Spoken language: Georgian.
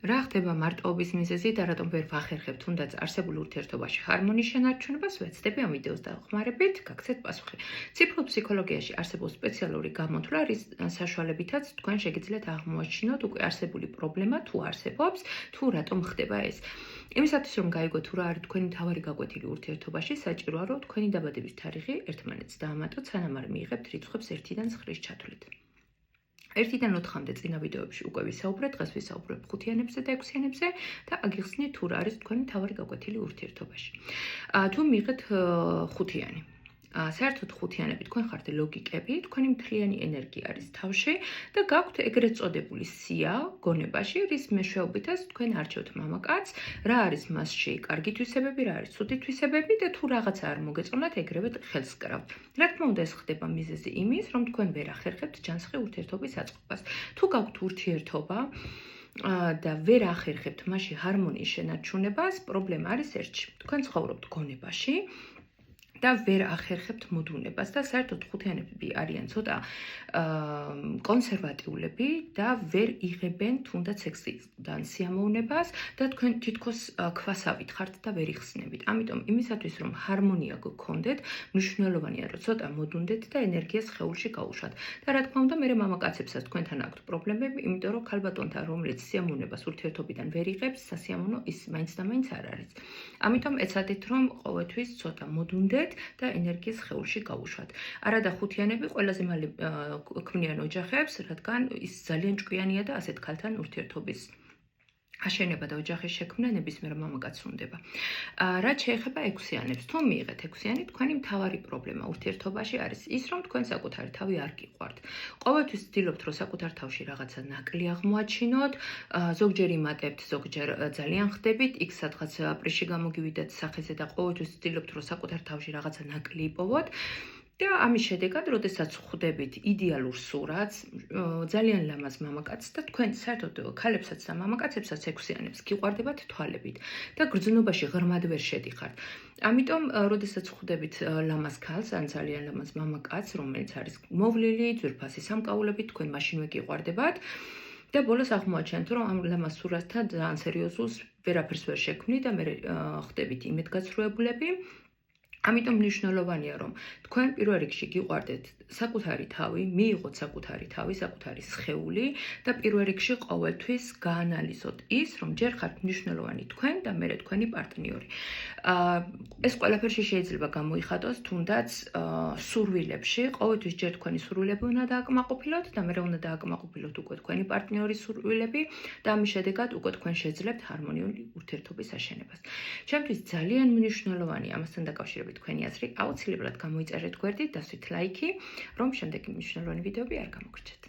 რა ხდება მარტოობის მიზეზი და რატომ ვერ ვახერხებ თუნდაც არსებულ ურთიერთობაში ჰარმონიის შენარჩუნებას, ვეცდები ამ ვიდეოს დახმარებით გაგცეთ პასუხი. ციფრულ ფსიქოლოგიაში არსებობს სპეციალური გამოთვლა, რის საშუალებითაც თქვენ შეგიძლიათ აღმოაჩინოთ უკვე არსებული პრობლემა თუ არსებობს, თუ რატომ ხდება ეს. იმისათვის რომ გაიგოთ თუ რა არის თქვენი მთავარი გაკვეთილი ურთიერთობაში, საჭიროა რომ თქვენი დაბადების თარიღი ერთმანეთს დაამატოთ, სანამ არ მიიღებთ რიცხვებს 1-დან 9-ის ჩათვლით. 1-დან 4-მდე წინა ვიდეოებში უკვე ვისაუბრეთ, დღეს ვისაუბრებ 5-იანებზე და 6-იანებზე და აგიხსნით თუ რა არის თქვენი მთავარი გაკვეთილი ურთიერთობაში. თუ მიიღეთ 5-იანი. საერთოდ 5-იანები თქვენ ხართ ლოგიკები, თქვენი მთლიანი ენერგია არის თავში და გაქვთ ეგრეთ წოდებული სია გონებაში, რის მეშვეობითაც თქვენ არჩევთ მამაკაცს, რა არის მასში კარგი თვისებები, რა არის ცუდი თვისებები და თუ რაღაცა არ მოგეწონათ, ეგრევე ხელს კრავთ. რა თქმა უნდა, ეს ხდება მიზეზი იმის, რომ თქვენ ვერ ახერხებთ ჯანსაღი ურთიერთობის აწყობას. თუ გაქვთ ურთიერთობა და ვერ ახერხებთ მასში ჰარმონიის შენარჩუნებას, პრობლემა არის ერთში. თქვენ ცხოვრობთ გონებაში და ვერ ახერხებთ მოდუნებას და საერთოდ 5-იანები არიან ცოტა კონსერვატიულები და ვერ იღებენ თუნდაც სექსიდან სიამოვნებას და თქვენ თითქოს ქვასავით ხართ და ვერ იხსნებით. ამიტომ იმისათვის რომ ჰარმონია გქონდეთ, მნიშვნელოვანია რომ ცოტა მოდუნდეთ და ენერგიას სხეულში გაუშვათ. და რა თქმა უნდა, მე მამაკაცებსაც თქვენთან აქვთ პრობლემები, იმიტომ რომ ქალბატონთან რომელიც სიამოვნებას ურთიერთობიდან ვერ იღებს, სასიამოვნო ის მაინც და მაინც არ არის. ამიტომ ეცადეთ რომ ყოველთვის ცოტა მოდუნდეთ და ენერგიის სხეულში გაუშვათ. არადა 5-იანები ყველაზე მალე ქმნიან ოჯახებს, რადგან ის ძალიან ჭკვიანია და ასეთ ქალთან ურთიერთობის აშენება და ოჯახის შექმნა ნებისმიერ მამაკაცს უნდება. რაც შეეხება 6-იანებს, თუ მიიღეთ 6-იანი, თქვენი მთავარი პრობლემა ურთიერთობაში არის ის, რომ თქვენ საკუთარი თავი არ გიყვართ. ყოველთვის ვცდილობთ, რომ საკუთარ თავში რაღაცა ნაკლი აღმოაჩინოთ, ზოგჯერ იმატებთ, ზოგჯერ ძალიან ხდებით, იქ სადღაც პრიში გამოგივიდეთ სახეზე და ყოველთვის ვცდილობთ, რომ საკუთარ თავში რაღაცა ნაკლი იპოვოთ. და ამის შედეგად, როდესაც ხვდებით იდეალურ სურათს, ძალიან ლამაზ მამაკაცს და თქვენ საერთოდ ქალებსაც და მამაკაცებსაც 6-იანებს გიყვარდებათ თვალებით და გრძნობაში ღრმად ვერ შედიხართ. ამიტომ, როდესაც ხვდებით ლამაზ ქალს, ან ძალიან ლამაზ მამაკაცს, რომელიც არის მოვლილი, ძვირფასი სამკაულებით, თქვენ მაშინვე გიყვარდებათ. და ბოლოს აღმოაჩენთ, რომ ამ ლამაზ სურათთან ძალიან სერიოზულს ვერაფერს ვერ შექმნით და მე ხდებით იმედგაცრუებულები. ამიტომ მნიშვნელოვანია, რომ თქვენ პირველ რიგში გიყვარდეთ საკუთარი თავი, მიიღოთ საკუთარი თავი, საკუთარი სხეული და პირველ რიგში ყოველთვის გაანალიზოთ ის, რომ ჯერ ხართ მნიშვნელოვანი თქვენ და მერე თქვენი პარტნიორი. ეს ყველაფერში შეიძლება გამოიხატოს თუნდაც სურვილებში, ყოველთვის ჯერ თქვენი სურვილები უნდა დააკმაყოფილოთ და მერე უნდა დააკმაყოფილოთ უკვე თქვენი პარტნიორის სურვილები და ამის შედეგად უკვე თქვენ შეძლებთ ჰარმონიული ურთიერთობის აშენებას. ჩემთვის ძალიან მნიშვნელოვანია ამასთან დაკავშირებით თქვენი აზრი, აუცილებლად გამოიწერეთ გვერდით, დასვით ლაიქი, რომ შემდეგი მნიშვნელოვანი ვიდეოები არ გამოგრჩეთ.